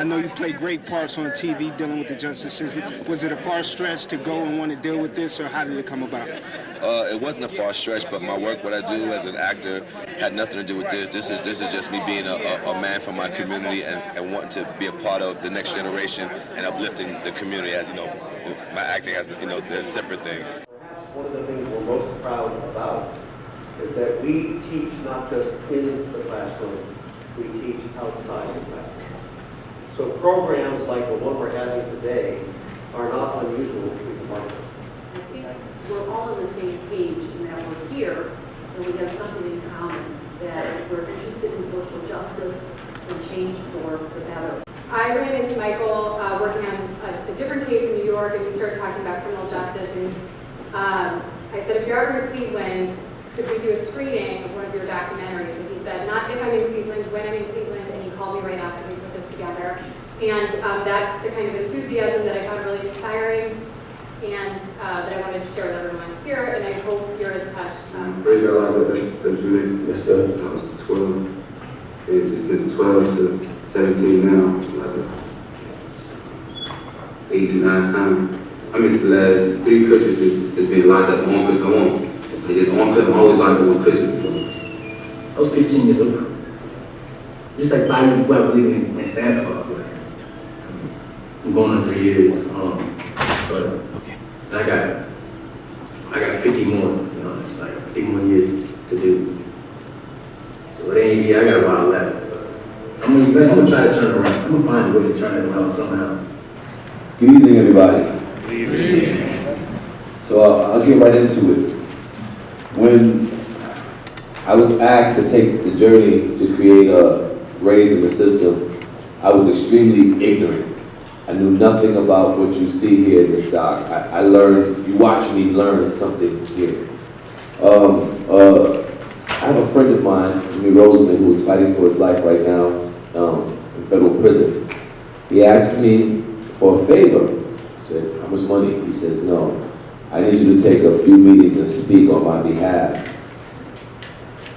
I know you play great parts on TV dealing with the justice system. Was it a far stretch to go and want to deal with this, or how did it come about? It wasn't a far stretch, but my work, what I do as an actor, had nothing to do with this. This is just me being a man from my community and wanting to be a part of the next generation and uplifting the community. As you know, my acting has, they're separate things. Perhaps one of the things we're most proud about is that we teach not just in the classroom, we teach outside the classroom. So programs like the one we're having today are not unusual in the market. I think we're all on the same page in that we're here and we have something in common, that we're interested in social justice and change for the better. I ran into Michael working on a different case in New York, and we started talking about criminal justice. And I said, if you're ever in Cleveland, could we do a screening of one of your documentaries? And he said, not if I'm in Cleveland, when I'm in Cleveland, and he called me right after we put this together. And that's the kind of enthusiasm that I found really inspiring, and that I wanted to share with everyone here, and I hope you're as touched. Praise God, that's really, yes sir, I was 12, since 12 to 17 now, like 8 to 9 times. I missed the last 3 Christmases. It's been locked up on Christmas. I won't. It's on Christmas. I'm always locked up on Christmas. So. I was 15 years old. Just like 5 minutes before I believe in Santa Claus. Like, I'm going on 3 years. But I got 50 more. It's like 50 more years to do. So it ain't. Yeah, I got a while left. I'm gonna try to turn it around. I'm gonna find a way to turn it around somehow. Good evening, everybody. Good evening. So I'll get right into it. When I was asked to take the journey to create a raise in the system, I was extremely ignorant. I knew nothing about what you see here in this doc. I learned, you watch me learn something here. I have a friend of mine, Jimmy Roseman, who is fighting for his life right now in federal prison. He asked me for a favor. I said, how much money? He says, no. I need you to take a few meetings and speak on my behalf.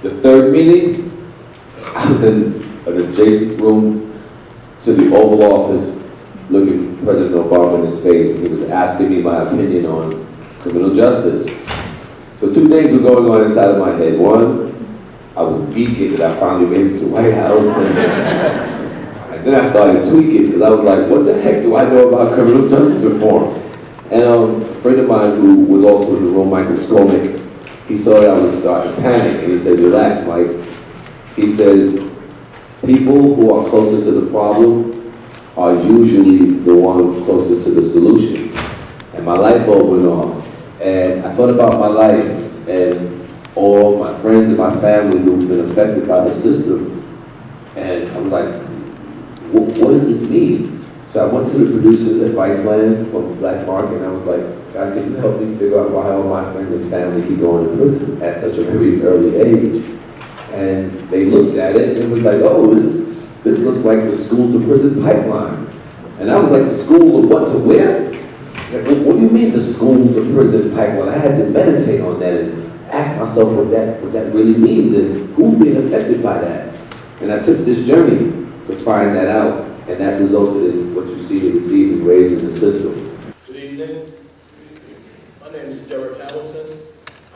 The third meeting, I was in an adjacent room to the Oval Office looking President Obama in his face, and he was asking me my opinion on criminal justice. So 2 things were going on inside of my head. One, I was geeking that I finally made it to the White House. And then I started tweaking because I was like, what the heck do I know about criminal justice reform? And a friend of mine who was also in the room, Michael Skolnick, he saw that I was starting to panic, and he said, relax, Mike. He says, people who are closest to the problem are usually the ones closest to the solution. And my light bulb went off. And I thought about my life and all my friends and my family who've been affected by the system. And I was like, what does this mean? So I went to the producers at Viceland from Black Market, and I was like, guys, can you help me figure out why all my friends and family keep going to prison at such a very early age? And they looked at it and it was like, oh, this looks like the school to prison pipeline. And I was like, the school of what to where? Like, what do you mean the school to prison pipeline? I had to meditate on that and ask myself what that really means and who's being affected by that. And I took this journey to find that out, and that resulted in what you see here this evening, raising the system. Good evening. My name is Derrick Hamilton.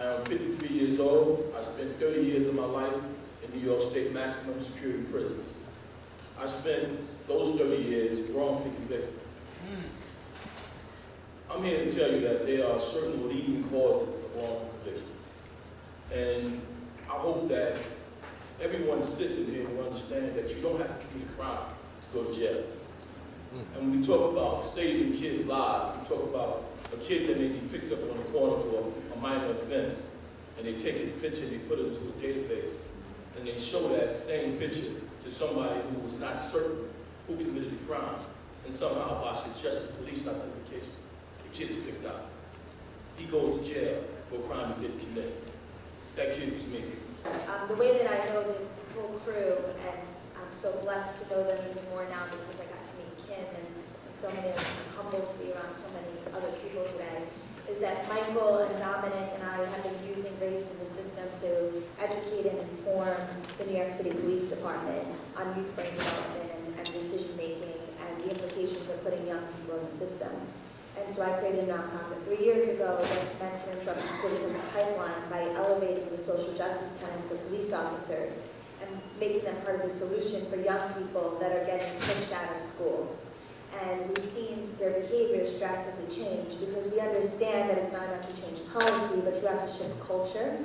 I am 53 years old. I spent 30 years of my life in New York State maximum security prisons. I spent those 30 years wrongfully convicted. I'm here to tell you that there are certain leading causes of wrongful convictions. And I hope that everyone sitting here will understand that you don't have to commit a crime to go to jail. And when we talk about saving kids' lives, we talk about a kid that may be picked up on the corner for a minor offense, and they take his picture and they put it into a database, and they show that same picture to somebody who was not certain who committed the crime, and somehow by suggested police identification, the kid is picked out. He goes to jail for a crime he didn't commit. That kid was me. The way that I know this whole crew, and I'm so blessed to know them even more now because I got to meet Kim and so many, I'm humbled to be around so many other people today, is that Michael and Dominic and I have been using race in the system to educate and inform the New York City Police Department on youth brain development and decision making, and the implications of putting young people in the system. And so I created a nonprofit 3 years ago that's meant to interrupt the school prison pipeline by elevating the social justice tenets of police officers and making them part of the solution for young people that are getting pushed out of school. And we've seen their behaviors drastically change because we understand that it's not enough to change policy, but you have to shift culture,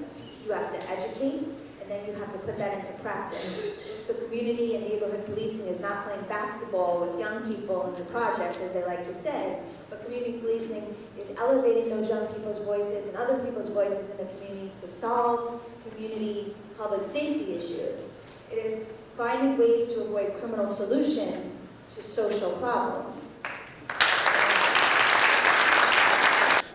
you have to educate, and then you have to put that into practice. So community and neighborhood policing is not playing basketball with young people in the projects, as they like to say, but community policing is elevating those young people's voices and other people's voices in the communities to solve community public safety issues. It is finding ways to avoid criminal solutions to social problems.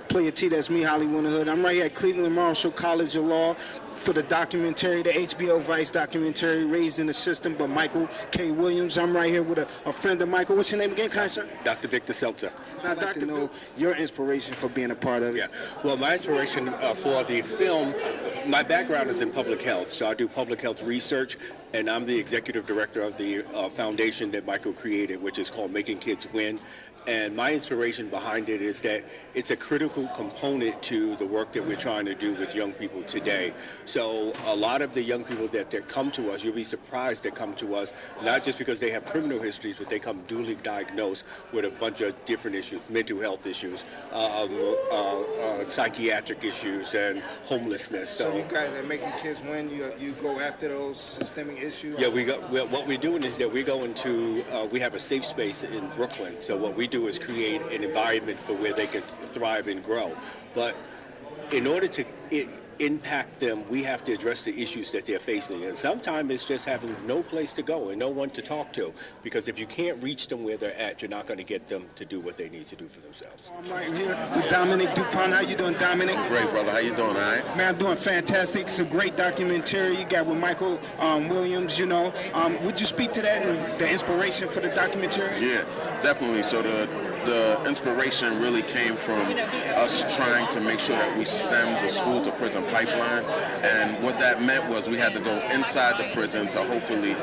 Playa T, that's me, Hollywood Hood. I'm right here at Cleveland Marshall College of Law for the documentary, the HBO Vice documentary, Raised in the System by Micheal K. Williams. I'm right here with a friend of Michael. What's your name again, kind sir? Dr. Victor Seltzer. I'd like to know your inspiration for being a part of it. Yeah, well, my inspiration for the film, my background is in public health, so I do public health research, and I'm the executive director of the foundation that Michael created, which is called Making Kids Win. And my inspiration behind it is that it's a critical component to the work that we're trying to do with young people today. So a lot of the young people that come to us, you'll be surprised that come to us, not just because they have criminal histories, but they come duly diagnosed with a bunch of different issues, mental health issues, psychiatric issues, and homelessness. So you guys are Making Kids Win, you go after those systemic issues? Yeah, what we're doing is that we go into, we have a safe space in Brooklyn. So what we do is create an environment for where they can thrive and grow. But in order to impact them, we have to address the issues that they're facing. And sometimes it's just having no place to go and no one to talk to. Because if you can't reach them where they're at, you're not going to get them to do what they need to do for themselves. I'm right here with Dominic DuPont. How you doing, Dominic? Great, brother. How you doing, all right? Man, I'm doing fantastic. It's a great documentary you got with Micheal Williams, you know. Would you speak to that and the inspiration for the documentary? Yeah, definitely. So the inspiration really came from us trying to make sure that we stemmed the school to prison pipeline, and what that meant was we had to go inside the prison to hopefully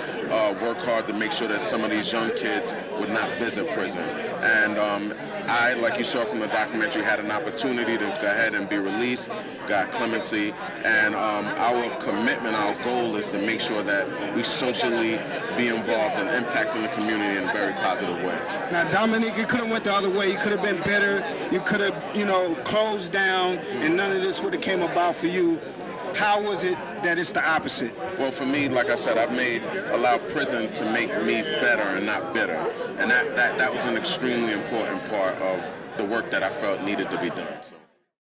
work hard to make sure that some of these young kids would not visit prison. And I, like you saw from the documentary, had an opportunity to go ahead and be released, got clemency, and our commitment, our goal is to make sure that we socially be involved in impacting the community in a very positive way. Now, Dominic, it could have went the other way. You could have been better. You could have, closed down, and none of this would have came about for you. How was it that it's the opposite? Well, for me, like I said, I've allowed prison to make me better and not bitter. And that was an extremely important part of the work that I felt needed to be done. So.